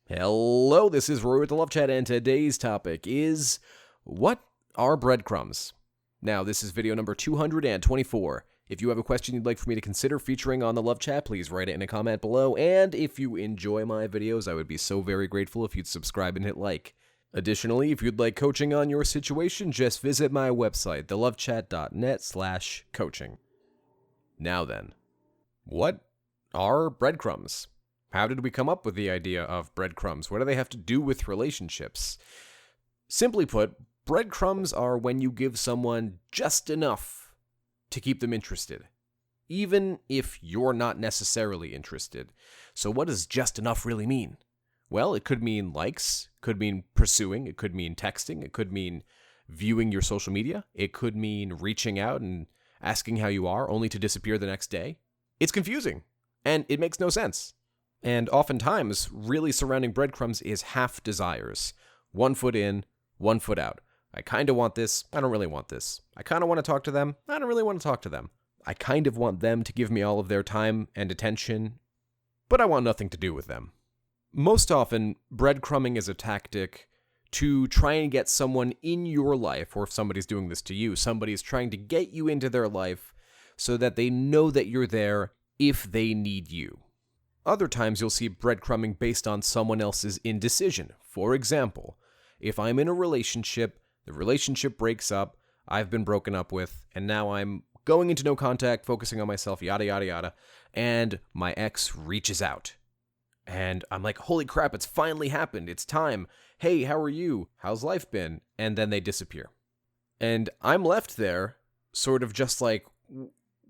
Hello, this is Rory with the Love Chat, and today's topic is, what are breadcrumbs? Now, this is video number 224. If you have a question you'd like for me to consider featuring on the Love Chat, please write it in a comment below, and if you enjoy my videos, I would be so very grateful if you'd subscribe and hit like. Additionally, if you'd like coaching on your situation, just visit my website, thelovechat.net/coaching. Now then, what are breadcrumbs? How did we come up with the idea of breadcrumbs? What do they have to do with relationships? Simply put, breadcrumbs are when you give someone just enough to keep them interested, even if you're not necessarily interested. So what does just enough really mean? Well, it could mean likes, could mean pursuing, it could mean texting, it could mean viewing your social media, it could mean reaching out and asking how you are only to disappear the next day. It's confusing, and it makes no sense. And oftentimes, really surrounding breadcrumbs is half desires. 1 foot in, 1 foot out. I kind of want this, I don't really want this. I kind of want to talk to them, I don't really want to talk to them. I kind of want them to give me all of their time and attention, but I want nothing to do with them. Most often, breadcrumbing is a tactic to try and get someone in your life, or if somebody's doing this to you, somebody's trying to get you into their life so that they know that you're there if they need you. Other times you'll see breadcrumbing based on someone else's indecision. For example, if I'm in a relationship, the relationship breaks up, I've been broken up with, and now I'm going into no contact, focusing on myself, yada, yada, yada, and my ex reaches out. And I'm like, holy crap, it's finally happened, it's time. Hey, how are you? How's life been? And then they disappear. And I'm left there, sort of just like,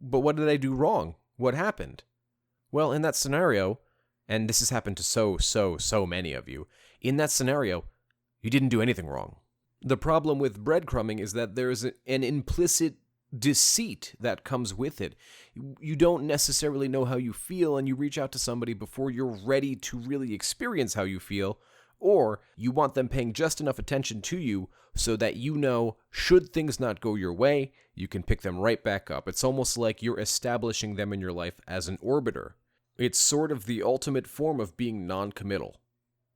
but what did I do wrong? What happened? Well, in that scenario, and this has happened to so many of you, in that scenario, you didn't do anything wrong. The problem with breadcrumbing is that there's an implicit deceit that comes with it. You don't necessarily know how you feel, and you reach out to somebody before you're ready to really experience how you feel, or you want them paying just enough attention to you so that you know, should things not go your way, you can pick them right back up. It's almost like you're establishing them in your life as an orbiter. It's sort of the ultimate form of being non-committal.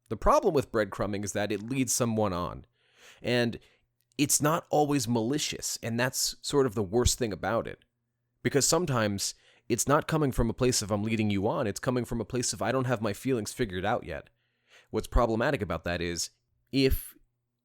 The problem with breadcrumbing is that it leads someone on, and it's not always malicious, and that's sort of the worst thing about it. Because sometimes it's not coming from a place of I'm leading you on, it's coming from a place of I don't have my feelings figured out yet. What's problematic about that is, if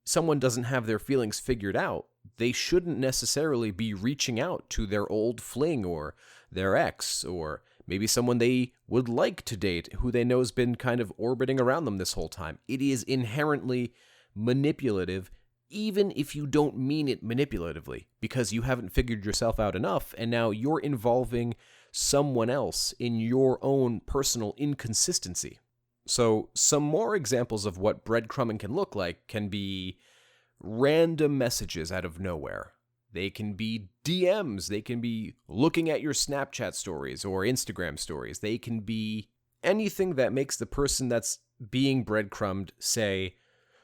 someone doesn't have their feelings figured out, they shouldn't necessarily be reaching out to their old fling or their ex, or maybe someone they would like to date who they know has been kind of orbiting around them this whole time. It is inherently manipulative, even if you don't mean it manipulatively, because you haven't figured yourself out enough, and now you're involving someone else in your own personal inconsistency. So some more examples of what breadcrumbing can look like can be random messages out of nowhere. They can be DMs. They can be looking at your Snapchat stories or Instagram stories. They can be anything that makes the person that's being breadcrumbed say,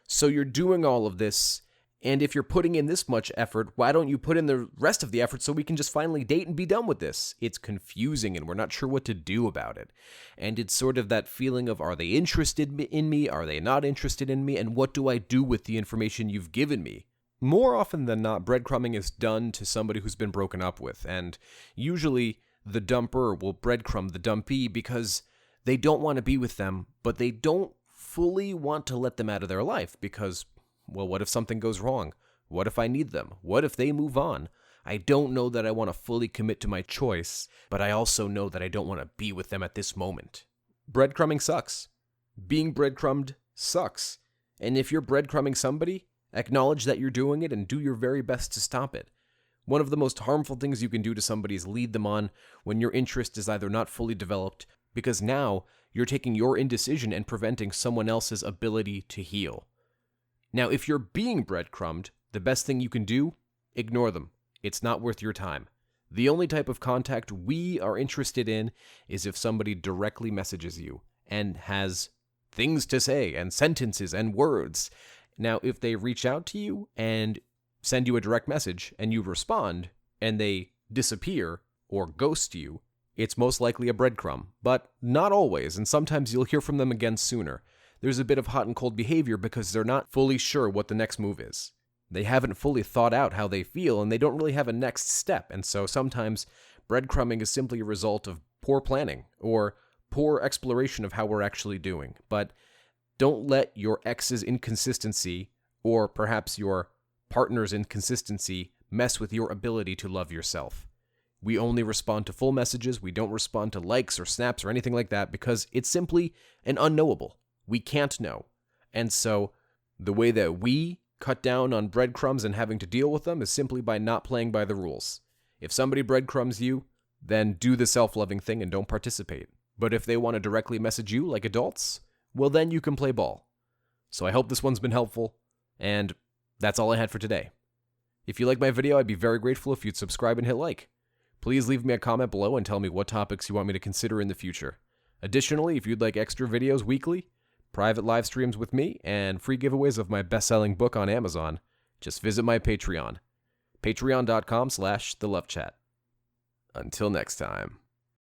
so you're doing all of this, and if you're putting in this much effort, why don't you put in the rest of the effort so we can just finally date and be done with this? It's confusing, and we're not sure what to do about it. And it's sort of that feeling of, are they interested in me? Are they not interested in me? And what do I do with the information you've given me? More often than not, breadcrumbing is done to somebody who's been broken up with, and usually the dumper will breadcrumb the dumpee because they don't want to be with them, but they don't fully want to let them out of their life because, well, what if something goes wrong? What if I need them? What if they move on? I don't know that I want to fully commit to my choice, but I also know that I don't want to be with them at this moment. Breadcrumbing sucks. Being breadcrumbed sucks. And if you're breadcrumbing somebody, acknowledge that you're doing it and do your very best to stop it. One of the most harmful things you can do to somebody is lead them on when your interest is either not fully developed, because now you're taking your indecision and preventing someone else's ability to heal. Now, if you're being breadcrumbed, the best thing you can do, ignore them. It's not worth your time. The only type of contact we are interested in is if somebody directly messages you and has things to say and sentences and words. Now, if they reach out to you and send you a direct message and you respond and they disappear or ghost you, it's most likely a breadcrumb, but not always, and sometimes you'll hear from them again sooner. there's a bit of hot and cold behavior because they're not fully sure what the next move is. They haven't fully thought out how they feel, and they don't really have a next step, and so sometimes breadcrumbing is simply a result of poor planning or poor exploration of how we're actually doing. But don't let your ex's inconsistency, or perhaps your partner's inconsistency, mess with your ability to love yourself. We only respond to full messages. We don't respond to likes or snaps or anything like that because it's simply an unknowable. We can't know. And so the way that we cut down on breadcrumbs and having to deal with them is simply by not playing by the rules. If somebody breadcrumbs you, then do the self-loving thing and don't participate. But if they want to directly message you like adults, well then you can play ball. So I hope this one's been helpful, and that's all I had for today. If you like my video, I'd be very grateful if you'd subscribe and hit like. Please leave me a comment below and tell me what topics you want me to consider in the future. Additionally, if you'd like extra videos weekly, private live streams with me, and free giveaways of my best-selling book on Amazon, just visit my Patreon. Patreon.com/thelovechat. Until next time.